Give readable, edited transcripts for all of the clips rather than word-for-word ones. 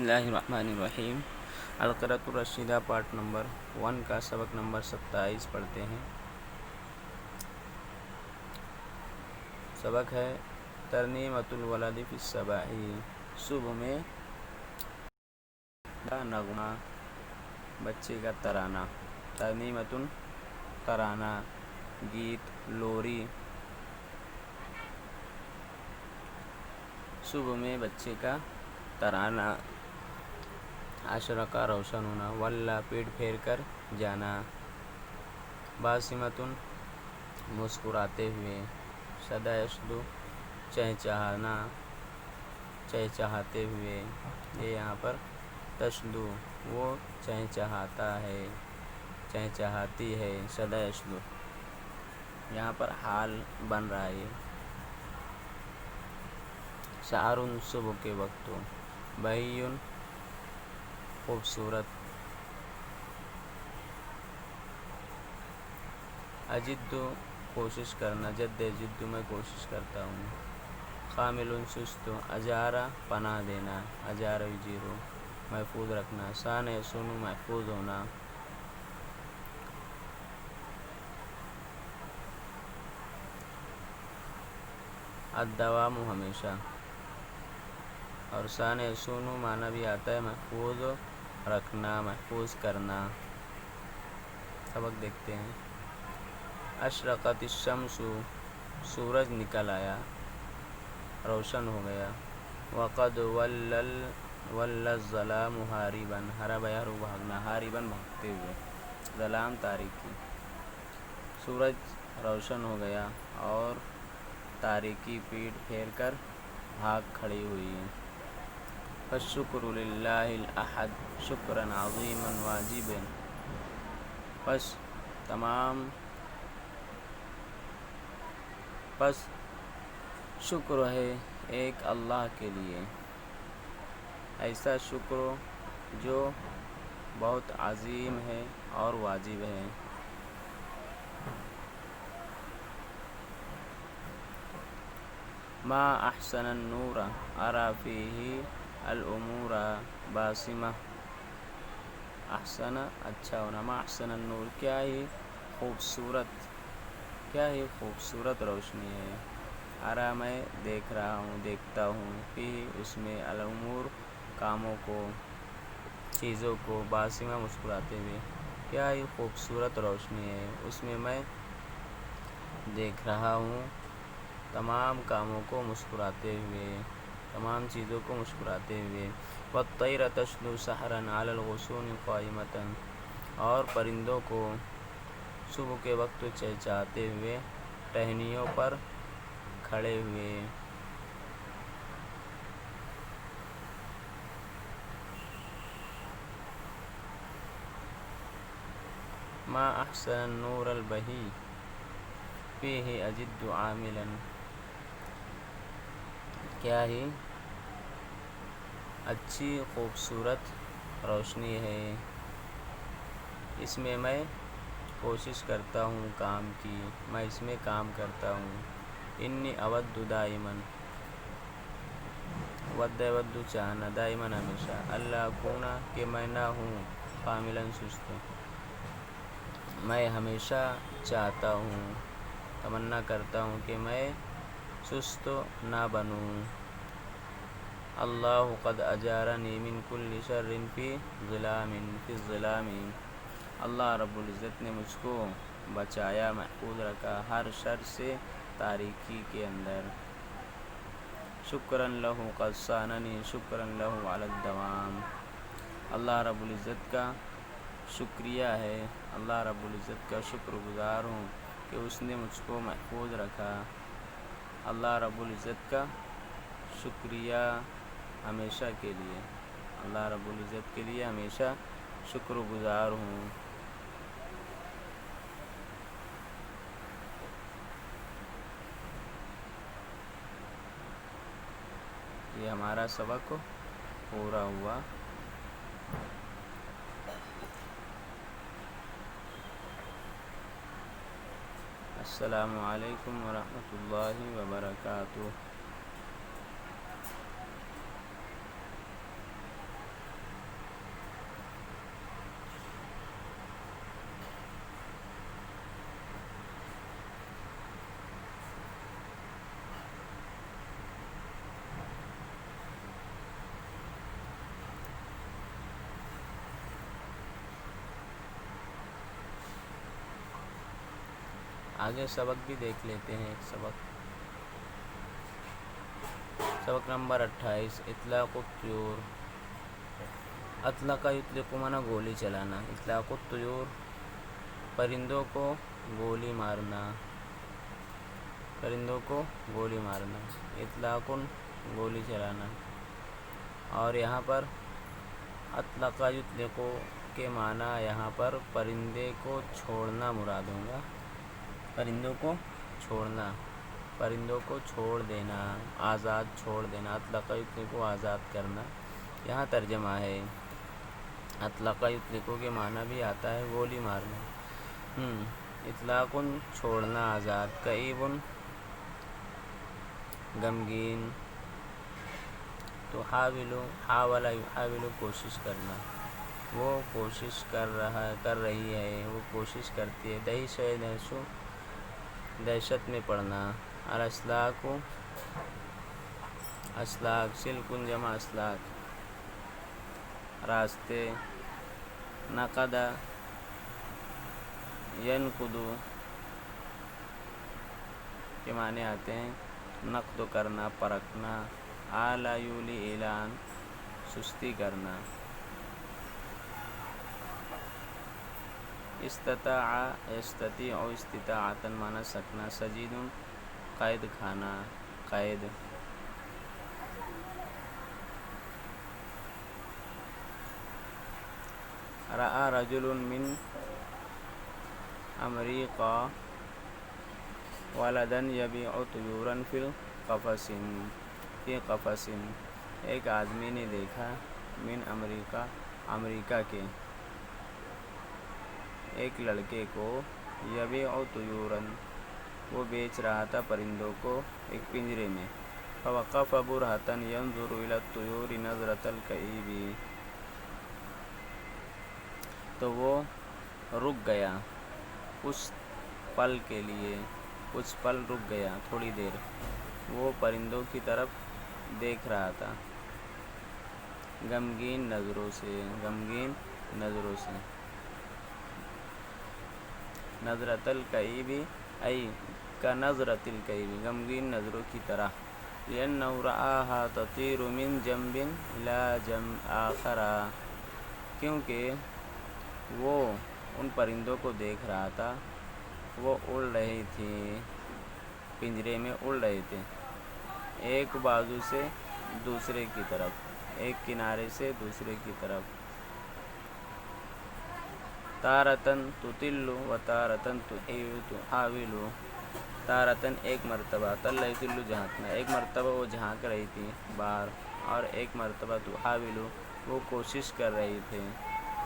اللہ الرحمن الرحیم۔ القراۃ الرشیدہ part number 1 کا سبق نمبر 27 پڑھتے ہیں۔ سبق ہے ترنیمۃ الولد فی الصباح، صبح میں نغمہ، بچے کا ترانہ۔ ترنیمۃ ترانہ، گیت، لوری۔ صبح میں بچے کا ترانہ، اشرقہ روشن ہونا، ولا پیٹ پھیر کر جانا، باسمۃ مسکراتے ہوئے، شدا یشدو چہچہانا، چہچہاتے ہوئے۔ یہ یہاں پر تشدو، وہ چہچہاتا ہے، چہچہاتی ہے، شدا یشدو یہاں پر حال بن رہا ہے۔ شعر، صبح کے وقت، بہی، خوبصورت، اجد، کوشش کرنا، جد جد میں کوشش کرتا ہوں، خامل، سست، اجارہ پناہ دینا، اجارہ یجیرو محفوظ رکھنا، سان یسون محفوظ ہونا، الدوام ہمیشہ، اور سان یسون معنی بھی آتا ہے محفوظ رکھنا، محفوظ کرنا۔ سبق دیکھتے ہیں۔ اشرقت الشمس، سورج نکل آیا، روشن ہو گیا۔ وقد ول الظلام حاربا، ہرب یہرب بھاگنا، حاربا بھاگتے ہوئے، ظلام تاریکی۔ سورج روشن ہو گیا اور تاریکی پیٹ پھیر کر بھاگ کھڑی ہوئی۔ فالشکر للہ الاحد شکرا عظیما واجبا، پس شکر ہے ایک اللہ کے لیے، ایسا شکر جو بہت عظیم ہے اور واجب ہے۔ ما احسن النور ارى فیہ الامور باسمہ، احسن اچھا ہونا، ما احسن النور کیا ہی خوبصورت، کیا ہی خوبصورت روشنی ہے، ارى میں دیکھ رہا ہوں، دیکھتا ہوں، فیہ اس میں، الامور کاموں کو، چیزوں کو، باسمہ مسکراتے ہوئے، کیا ہی خوبصورت روشنی ہے، اس میں میں دیکھ رہا ہوں تمام کاموں کو مسکراتے ہوئے، تمام چیزوں کو مسکراتے ہوئے۔ والطیر تشدو سحرا علی الغصون قائمة، اور پرندوں کو صبح کے وقت چہچہاتے ہوئے ٹہنیوں پر کھڑے ہوئے۔ ما احسن النور البہی فیہ اجد عاملا، کیا ہی اچھی خوبصورت روشنی ہے، اس میں میں کوشش کرتا ہوں کام کی، میں اس میں کام کرتا ہوں۔ انی اود دائما، ود ود چاہنا، دائما ہمیشہ، اللہ اکون کہ میں نہ ہوں، کاملا سست، میں ہمیشہ چاہتا ہوں، تمنا کرتا ہوں کہ میں سست نہ بنوں۔ اللہ قد اجارنی من کل شر فی الظلام، اللہ رب العزت نے مجھ کو بچایا، محفوظ رکھا ہر شر سے تاریکی کے اندر۔ شکرا لہ قد صاننی شکرا لہ علی الدوام، اللہ رب العزت کا شکریہ ہے، اللہ رب العزت کا شکر گزار ہوں کہ اس نے مجھ کو محفوظ رکھا، اللہ رب العزت کا شکریہ ہمیشہ کے لیے، اللہ رب العزت کے لیے ہمیشہ شکر گزار ہوں۔ یہ ہمارا سبق پورا ہوا۔ السلام علیکم ورحمۃ اللہ وبرکاتہ۔ آگے سبق بھی دیکھ لیتے ہیں ایک سبق نمبر 28 اطلاق الطیور۔ اطلق یطلق مانا گولی چلانا، اطلاق الطیور پرندوں کو گولی مارنا، پرندوں کو گولی مارنا، اطلاق گولی چلانا۔ اور یہاں پر اطلق یطلق کے معنی یہاں پر پرندے کو چھوڑنا مراد ہوگا، پرندوں کو چھوڑنا، پرندوں کو چھوڑ دینا، آزاد چھوڑ دینا، اطلق یطلق کو آزاد کرنا۔ یہاں ترجمہ ہے، اطلق یطلق کے معنی بھی آتا ہے گولی مارنا، اطلاق چھوڑنا آزاد، کئیب غمگین، تو حاول یحاول کوشش کرنا، وہ کوشش کر رہی ہے، وہ کوشش کرتی ہے، دہش دہشت میں پڑنا، الاسلاک اسلاک، سلکن جمع اسلاک راستے، نقد ینقد کے معنی آتے ہیں نقد کرنا، پرکھنا، آلا یولی اعلان سستی کرنا، استطاع یستطیع استطاعتاً مانا سکنا، سجید قید کھانا، قید۔ رأى رجل من امریکا ولدا یبیع طیورا فی قفص، ایک آدمی نے دیکھا من امریکا، امریکہ کے ایک لڑکے کو، یبیع طیورا وہ بیچ رہا تھا پرندوں کو ایک پنجرے میں، فوقف برہۃ ینظر الی الطیور نظرۃ الکئیب، تو وہ رک گیا کچھ پل کے لیے، کچھ پل رک گیا، تھوڑی دیر وہ پرندوں کی طرف دیکھ رہا تھا، غمگین نظروں سے، غمگین نظروں سے، نظرۃ الکئیب ای کنظرۃ الکئیب، غمگین نظروں کی طرح، لأنہ رآہا تطیر من جنب الی جنب آخر، کیونکہ وہ ان پرندوں کو دیکھ رہا تھا، وہ اڑ رہی تھی، پنجرے میں اڑ رہے تھے، ایک بازو سے دوسرے کی طرف، ایک کنارے سے دوسرے کی طرف، تارتاً تطل و تارتاً تحاول، تارتاً ایک مرتبہ، طل یطل جھانکنا، ایک مرتبہ وہ جھانک رہی تھی باہر، اور ایک مرتبہ تحاول وہ کوشش کر رہی تھے،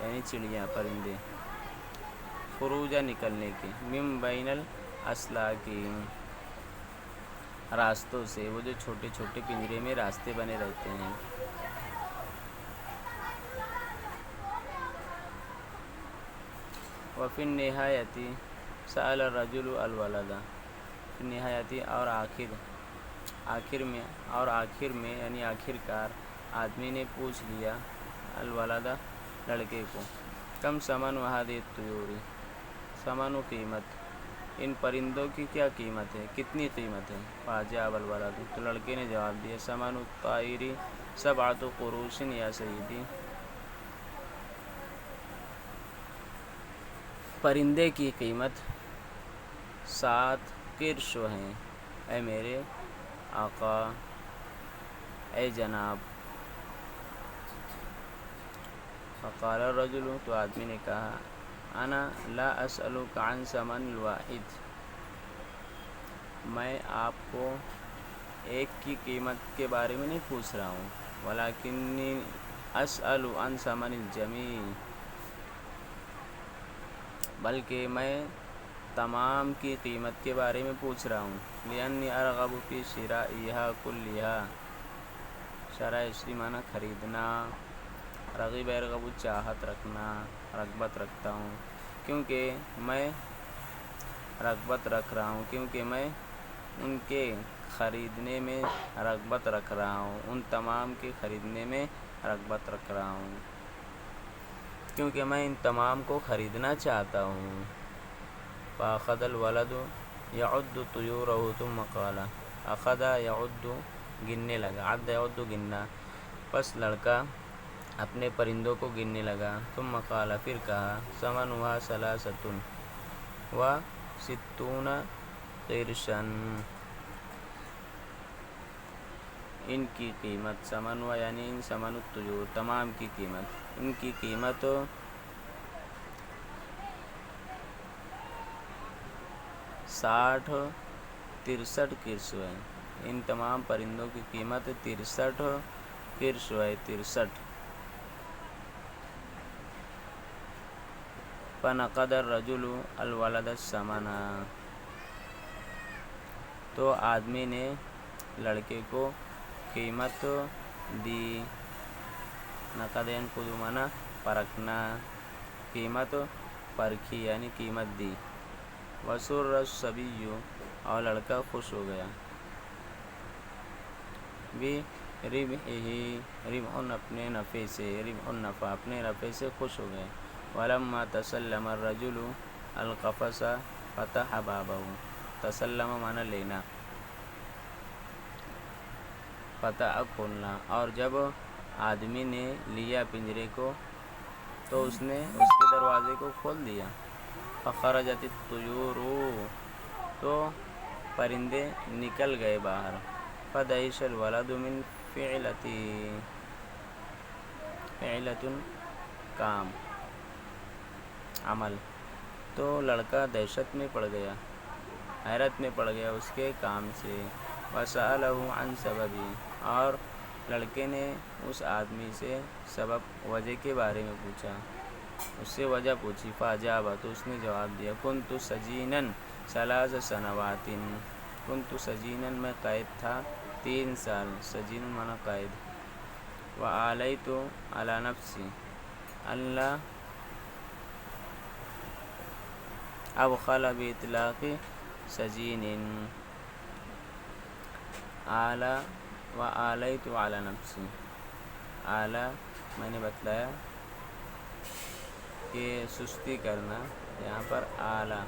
یعنی چڑیاں، پرندے، خروج نکلنے کی، من بین الاسلاک راستوں سے، وہ جو چھوٹے چھوٹے پنجرے میں راستے بنے رہتے ہیں۔ وفی النہایۃ سأل الرجل الولد، فی النہایۃ اور آخر میں یعنی آخر کار آدمی نے پوچھ لیا، الولد لڑکے کو، کم ثمن هذه الطیور، ثمن قیمت، ان پرندوں کی کیا قیمت ہے، کتنی قیمت ہے، فاجاب الولد تو لڑکے نے جواب دیا، ثمن الطائر 7 قروش یا سیدی، پرندے کی قیمت 7 قرش ہیں، اے میرے آقا، اے جناب۔ فقال الرجل تو آدمی نے کہا، انا لا اسألک عن ثمن الواحد، میں آپ کو ایک کی قیمت کے بارے میں نہیں پوچھ رہا ہوں، ولکنی اسأل عن ثمن الجمیع، بلکہ میں تمام کی قیمت کے بارے میں پوچھ رہا ہوں، لأنی ارغب فی شرائها کلها، شرع اشتری معنی خریدنا، رغب یرغب چاہت رکھنا، رغبت رکھتا ہوں، کیونکہ میں رغبت رکھ رہا ہوں، کیونکہ میں ان کے خریدنے میں رغبت رکھ رہا ہوں، ان تمام کے خریدنے میں رغبت رکھ رہا ہوں، کیونکہ میں ان تمام کو خریدنا چاہتا ہوں۔ فأخذ الولد یعد طیورہ ثم قال اخذ یعد گننے لگا، عد یعد گننا، پس لڑکا اپنے پرندوں کو گننے لگا، ثم قال پھر کہا ثمنها ثلاثة وستون قرشا، ان کی قیمت، ثمنها یعنی ان ثمن الطیور تمام کی قیمت، ان کی قیمت 63 کرش ہے، ان تمام پرندوں کی قیمت 63 کرش ہے، 63۔ فنقد الرجل الولد الثمن، تو آدمی نے لڑکے کو قیمت دی، نقد ینقد مانا پرکھنا، قیمت پرکھی یعنی قیمت دی، وسر الصبی اور لڑکا خوش ہو گیا، بربحہ ربح اپنے نفع سے، ربح النفع اپنے نفع سے خوش ہو گئے، ولما تسلم الرجل القفص فتح بابہ، تسلم مانا لینا، فتح کھولنا، اور جب آدمی نے لیا پنجرے کو تو اس نے اس کے دروازے کو کھول دیا، فخرجت الطیور، تو پرندے نکل گئے باہر، فدہش الولد من فعلۃ کام عمل، تو لڑکا دہشت میں پڑ گیا، حیرت میں پڑ گیا اس کے کام سے، وسألہ عن سبب، اور لڑکے نے اس آدمی سے سبب وجہ کے بارے میں پوچھا، اس سے وجہ پوچھی، فاجاب، تو اس نے جواب دیا، کنت سجینا 3 سنوات، کنت سجینا میں قید تھا 3 سال، سجین مانا قید، وآلیت علی نفسی اللہ ابخل باطلاق سجین، اعلیٰ وآلیت علی نفسی، اعلیٰ میں نے بتلایا کہ سستی کرنا، یہاں پر اعلیٰ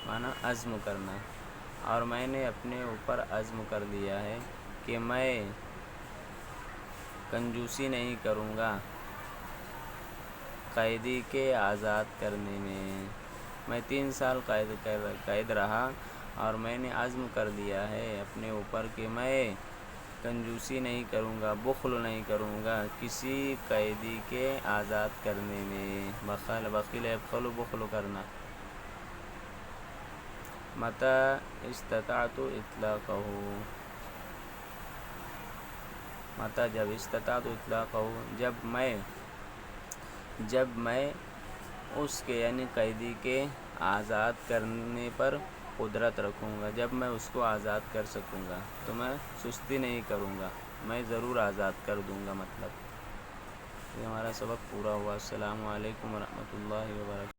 مانا عزم کرنا، اور میں نے اپنے اوپر عزم کر لیا ہے کہ میں کنجوسی نہیں کروں گا قیدی کے آزاد کرنے میں 3 سال قید رہا، اور میں نے عزم کر لیا ہے اپنے اوپر کہ میں کنجوسی نہیں کروں گا، بخل نہیں کروں گا کسی قیدی کے آزاد کرنے میں، بخل یبخل بخل کرنا، متى استطعت اطلاقہ، متى جب استطعت اطلاقہ جب میں اس کے یعنی قیدی کے آزاد کرنے پر قدرت رکھوں گا، جب میں اس کو آزاد کر سکوں گا تو میں سستی نہیں کروں گا، میں ضرور آزاد کر دوں گا، مطلب یہ ہمارا سبق پورا ہوا۔ السلام علیکم ورحمۃ اللہ وبرکاتہ۔